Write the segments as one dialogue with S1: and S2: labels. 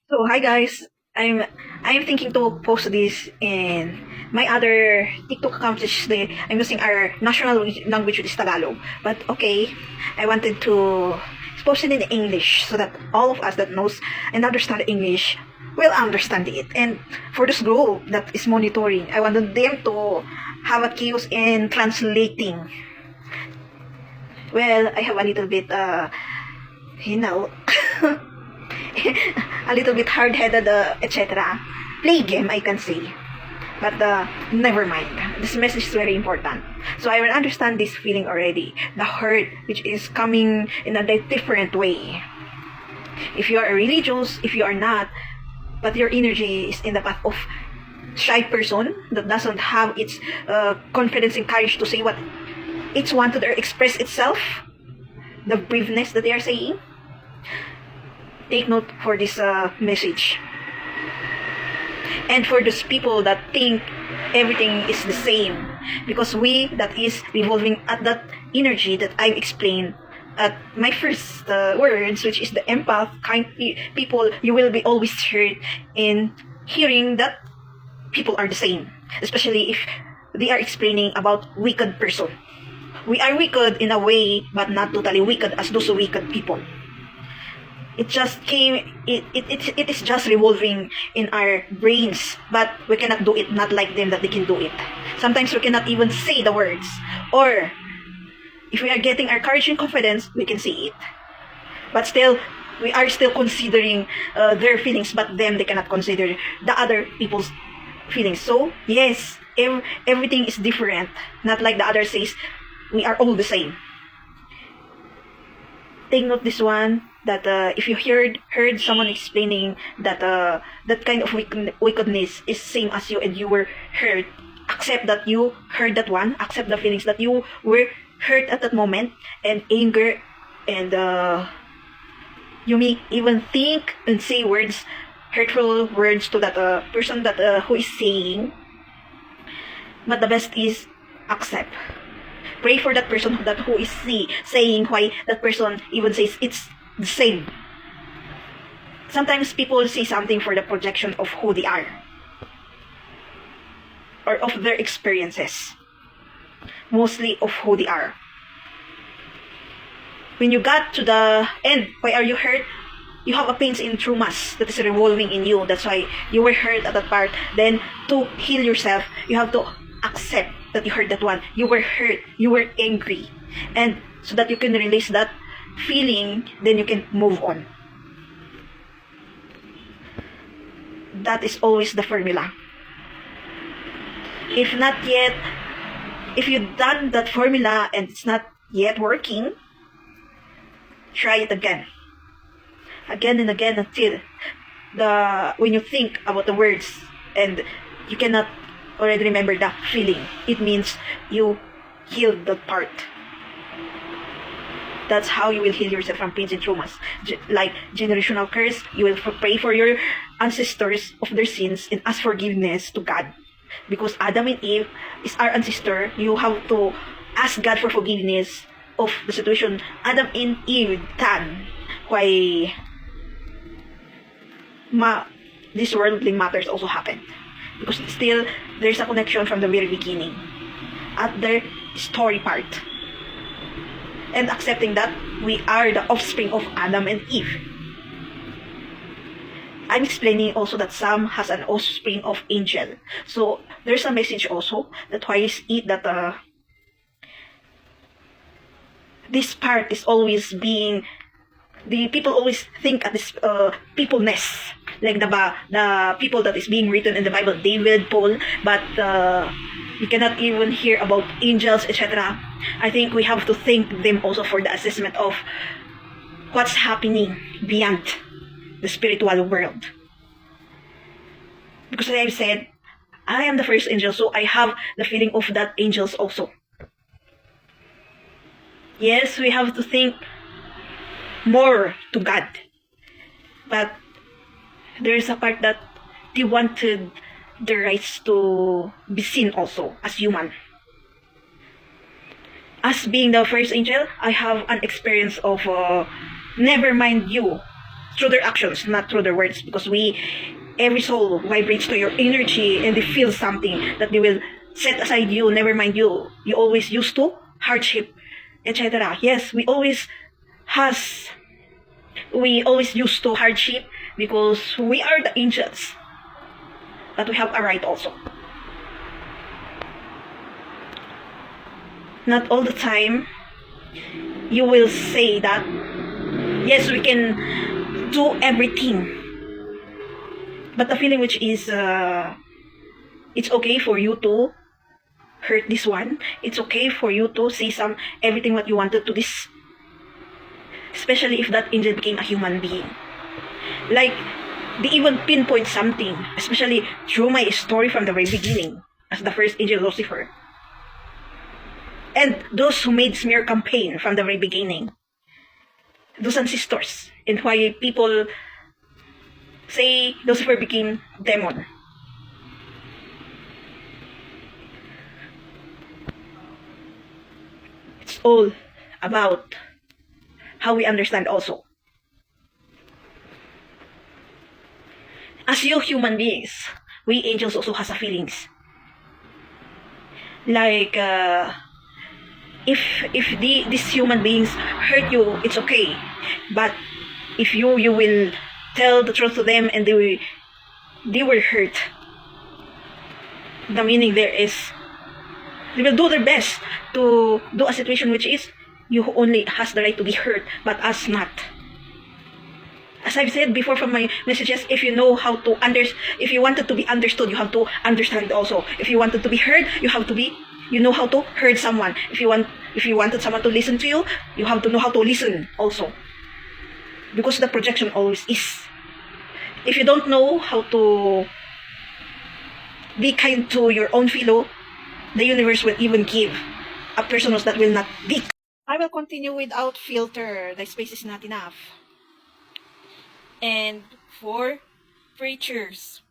S1: So hi guys, I'm thinking to post this in my other TikTok account, which is I'm using our national language, which is Tagalog. But okay, I wanted to post it in English so that all of us that knows and understand English will understand it. And for this group that is monitoring, I wanted them to have a cues in translating. Well, I have a little bit you know a little bit hard-headed, etc. Play game, I can say. But never mind. This message is very important. So I will understand this feeling already. The hurt, which is coming in a different way. If you are religious, if you are not, but your energy is in the path of shy person that doesn't have its confidence and courage to say what it's wanted or express itself, the braveness that they are saying, take note for this message. And for those people that think everything is the same, because we that is revolving at that energy that I explained at my first words, which is the empath kind people, you will be always hurt in hearing that people are the same, especially if they are explaining about wicked person. We are wicked in a way, but not totally wicked as those wicked people. It just came, it is just revolving in our brains, but we cannot do it not like them that they can do it. Sometimes we cannot even say the words, or if we are getting our courage and confidence, we can say it, but still we are still considering their feelings, but them they cannot consider the other people's feelings. So yes, everything is different, not like the other says we are all the same. Take note this one, that if you heard someone explaining that that kind of wickedness is same as you and you were hurt, accept that you heard that one, accept the feelings that you were hurt at that moment, and anger, and you may even think and say words, hurtful words to that person that who is saying, but the best is accept. Pray for that person that who is saying why that person even says it's the same. Sometimes people say something for the projection of who they are or of their experiences, mostly of who they are. When you got to the end, why are you hurt? You have a pains in traumas that is revolving in you. That's why you were hurt at that part. Then to heal yourself, you have to accept that you heard that one. You were hurt. You were angry. And so that you can release that feeling, then you can move on. That is always the formula. If not yet, if you've done that formula and it's not yet working, try it again. Again and again until when you think about the words and you cannot already remember the feeling, it means you healed that part. That's how you will heal yourself from pains and traumas. Like generational curse, you will pray for your ancestors of their sins and ask forgiveness to God. Because Adam and Eve is our ancestor, you have to ask God for forgiveness of the situation Adam and Eve done. Why these worldly matters also happen. Because still, there's a connection from the very beginning at their story part. And accepting that we are the offspring of Adam and Eve. I'm explaining also that Sam has an offspring of angel. So there's a message also that why is it that this part is always being, the people always think at this peopleness, like the people that is being written in the Bible, David, Paul, but you cannot even hear about angels, etc. I think we have to thank them also for the assessment of what's happening beyond the spiritual world. Because like I've said, I am the first angel, so I have the feeling of that angels also. Yes, we have to think more to God. But there's a part that they wanted the rights to be seen also as human. As being the first angel, I have an experience of never mind you through their actions, not through their words, because every soul vibrates to your energy, and they feel something that they will set aside you, never mind you. You always used to hardship, etc. Yes, we always used to hardship because we are the angels, but we have a right also. Not all the time you will say that yes, we can do everything, but the feeling which is it's okay for you to hurt this one, it's okay for you to say everything what you wanted to this, especially if that angel became a human being. Like, they even pinpoint something, especially through my story from the very beginning, as the first angel Lucifer. And those who made smear campaign from the very beginning, those ancestors, and why people say Lucifer became demon. It's all about how we understand also. As you human beings, we angels also has a feelings. Like, if these human beings hurt you, it's okay. But if you will tell the truth to them and they were hurt, the meaning there is they will do their best to do a situation which is you only has the right to be hurt, but us not. As I've said before from my messages, if you know how to if you wanted to be understood, you have to understand also. If you wanted to be heard, you know how to hurt someone. If you wanted someone to listen to you, you have to know how to listen also. Because the projection always is. If you don't know how to be kind to your own fellow, the universe will even give a person that will not be. I will continue without filter. The space is not enough. And for preachers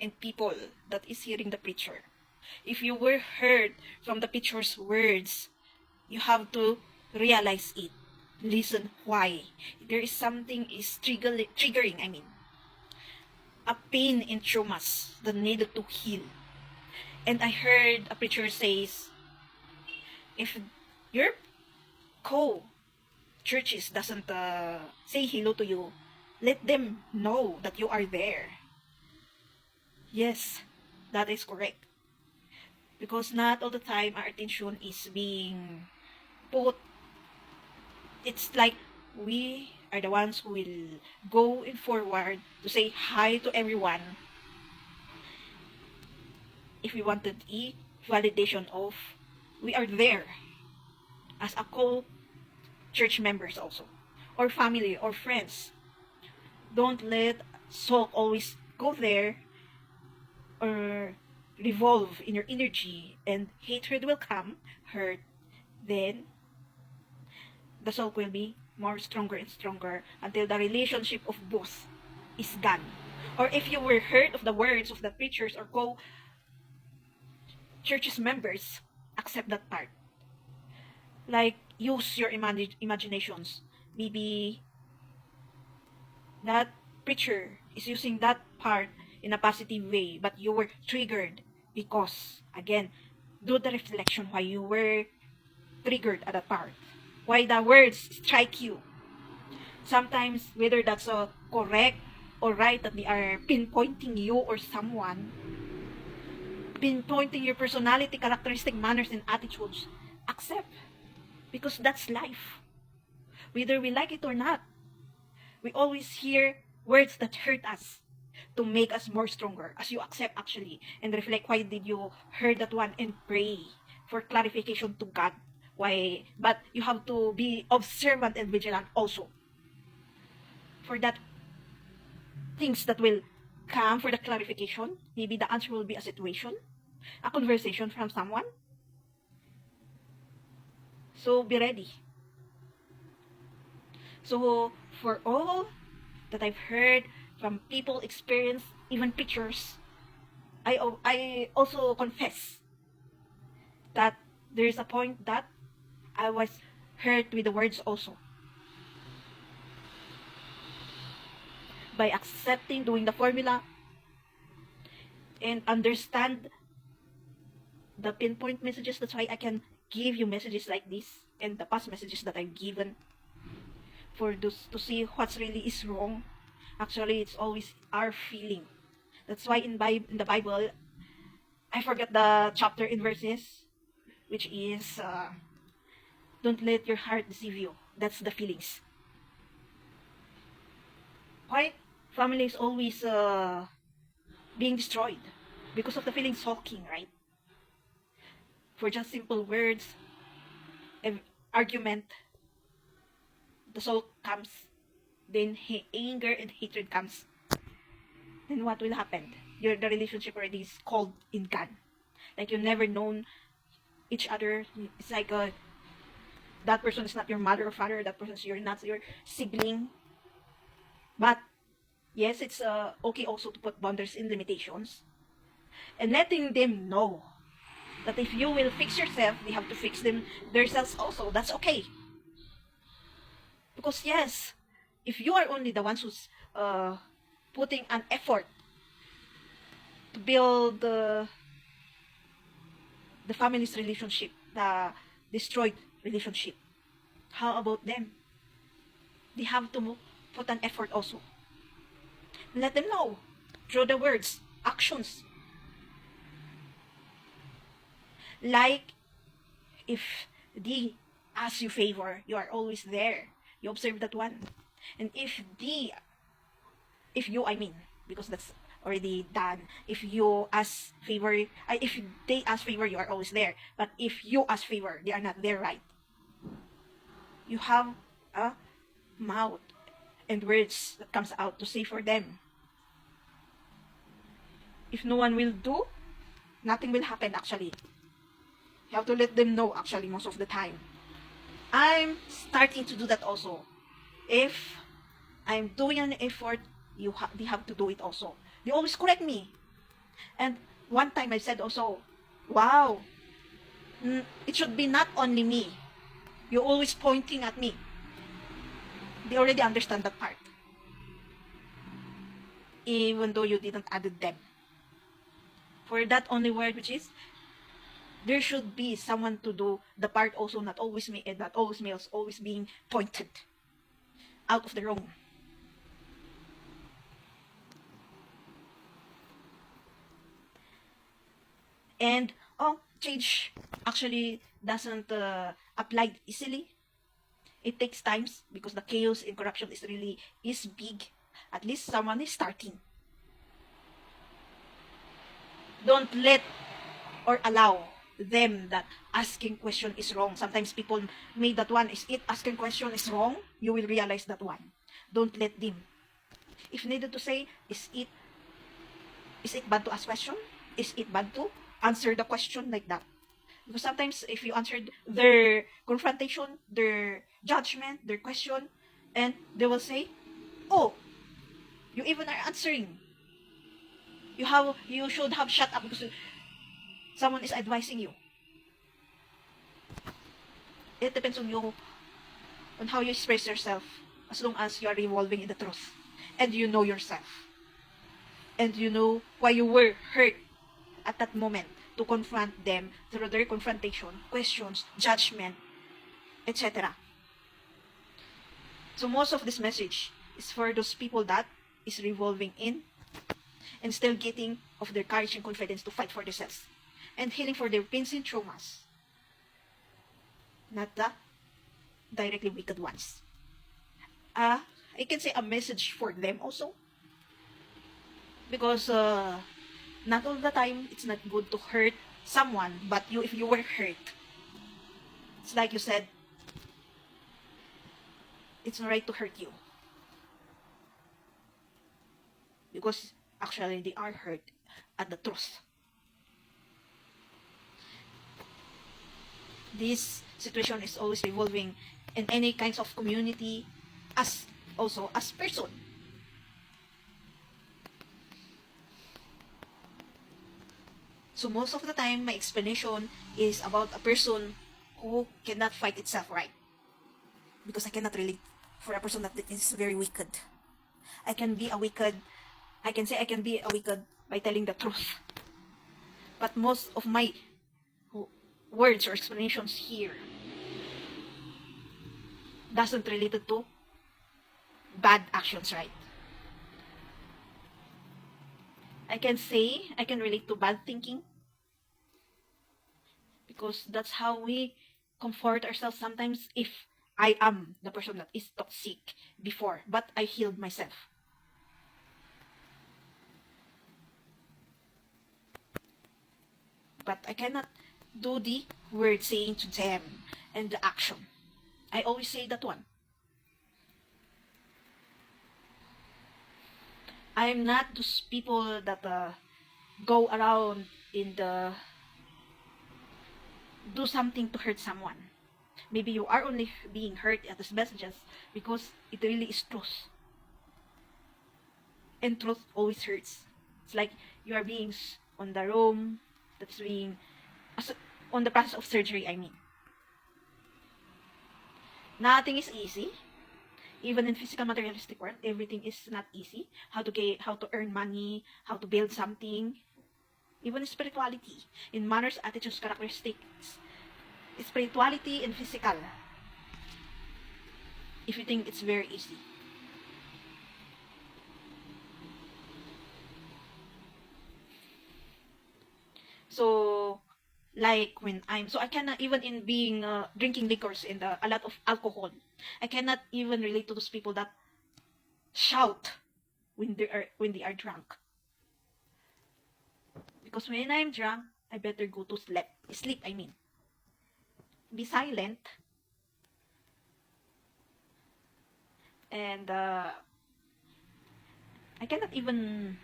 S1: and people that is hearing the preacher, if you were hurt from the preacher's words, you have to realize it. Listen why. There is something is triggering, a pain in traumas that needed to heal. And I heard a preacher says, if your co-churches doesn't say hello to you, let them know that you are there. Yes, that is correct. Because not all the time our attention is being put. It's like we are the ones who will go in forward to say hi to everyone. If we wanted a validation of we are there as a co-church members also, or family or friends. Don't let sulk always go there or revolve in your energy, and hatred will come, hurt, then the sulk will be more stronger and stronger until the relationship of both is gone. Or if you were hurt of the words of the preachers or co-churches members, accept that part. Like, use your imaginations. Maybe that preacher is using that part in a positive way, but you were triggered because, again, do the reflection why you were triggered at that part. Why the words strike you. Sometimes, whether that's correct or right that they are pinpointing you or someone, pinpointing your personality, characteristic, manners, and attitudes, accept. Because that's life. Whether we like it or not, we always hear words that hurt us to make us more stronger, as you accept actually and reflect why did you heard that one and pray for clarification to God. Why? But you have to be observant and vigilant also for that things that will come for the clarification. Maybe the answer will be a situation, a conversation from someone. So be ready. So for all that I've heard from people, experience, even pictures, I also confess that there is a point that I was hurt with the words also. by accepting, doing the formula, and understand the pinpoint messages. That's why I can give you messages like this and the past messages that I've given for those to see what's really is wrong. Actually, it's always our feeling. That's why in the Bible, I forget the chapter in verses, which is don't let your heart deceive you. That's the feelings. Why family is always being destroyed? Because of the feelings sulking, right? For just simple words, argument, the soul comes, then anger and hatred comes. Then what will happen? The relationship already is cold in God. Like you never known each other. It's like that person is not your mother or father. That person is not your sibling. But yes, it's okay also to put boundaries and limitations, and letting them know that if you will fix yourself, they have to fix themselves also. That's okay. Because yes, if you are only the ones who's putting an effort to build the family's relationship, the destroyed relationship, how about them? They have to put an effort also. Let them know through the words, actions. Like if they ask you favor, you are always there. You observe that one. And if you, I mean, because that's already done. If you ask favor, if they ask favor, you are always there. But if you ask favor, they are not there, right? You have a mouth and words that comes out to say for them. If no one will do, nothing will happen actually. You have to let them know actually most of the time. I'm starting to do that also. If I'm doing an effort, they have to do it also. They always correct me. And one time I said also, wow, it should be not only me. You're always pointing at me. They already understand that part. Even though you didn't add them. For that only word, which is, there should be someone to do the part also, not always me, and not always males, always being pointed out of the wrong. And change actually doesn't apply easily. It takes times because the chaos and corruption is big. At least someone is starting. Don't let or allow them that asking question is wrong. Sometimes people made that one is it asking question is wrong. You will realize that one. Don't let them. If needed to say, is it bad to ask question? Is it bad to answer the question like that? Because sometimes if you answered their confrontation, their judgment, their question, and they will say, oh, you even are answering. You should have shut up because someone is advising you. It depends on you, on how you express yourself, as long as you are revolving in the truth. And you know yourself. And you know why you were hurt at that moment to confront them through their confrontation, questions, judgment, etc. So most of this message is for those people that is revolving in and still getting of their courage and confidence to fight for themselves and healing for their pains and traumas, not the directly wicked ones. I can say a message for them also, because not all the time it's not good to hurt someone, but if you were hurt, it's like you said, it's not right to hurt you, because actually they are hurt at the truth. This situation is always revolving in any kinds of community, as also as person. So most of the time, my explanation is about a person who cannot fight itself right. Because I cannot relate for a person that is very wicked. I can be a wicked. I can say I can be a wicked by telling the truth. But most of my words or explanations here doesn't relate to bad actions, right? I can say I can relate to bad thinking because that's how we comfort ourselves sometimes. If I am the person that is toxic before, but I healed myself. But I cannot do the word saying to them and the action. I always say that one. I'm not those people that go around in the do something to hurt someone. Maybe you are only being hurt at these messages because it really is truth. And truth always hurts. It's like you are being on the room that's being on the process of surgery, I mean. Nothing is easy. Even in physical materialistic world, everything is not easy. How to earn money, how to build something. Even spirituality, in manners, attitudes, characteristics, spirituality and physical. If you think it's very easy. So, like when I cannot even in being drinking liquors and a lot of alcohol, I cannot even relate to those people that shout when they are drunk. Because when I'm drunk, I better go to sleep. Sleep, I mean. Be silent. And I cannot even.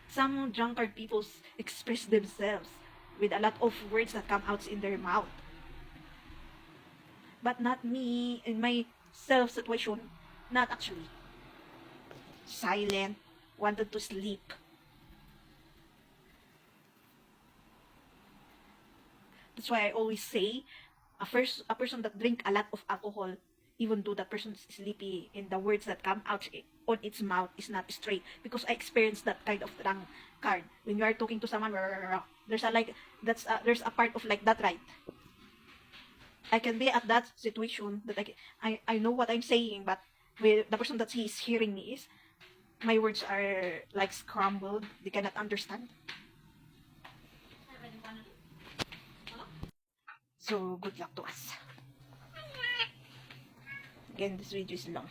S1: Some drunkard people express themselves with a lot of words that come out in their mouth. But not me in my self situation. Not actually. Silent. Wanted to sleep. That's why I always say, a person that drink a lot of alcohol, even though that person is sleepy, and the words that come out on its mouth is not straight, because I experienced that kind of drunkard. When you are talking to someone, there's a like there's a part of like that, right? I can be at that situation that I know what I'm saying, but with the person that he's hearing me is my words are like scrambled. They cannot understand. So good luck to us. Again, this video is long.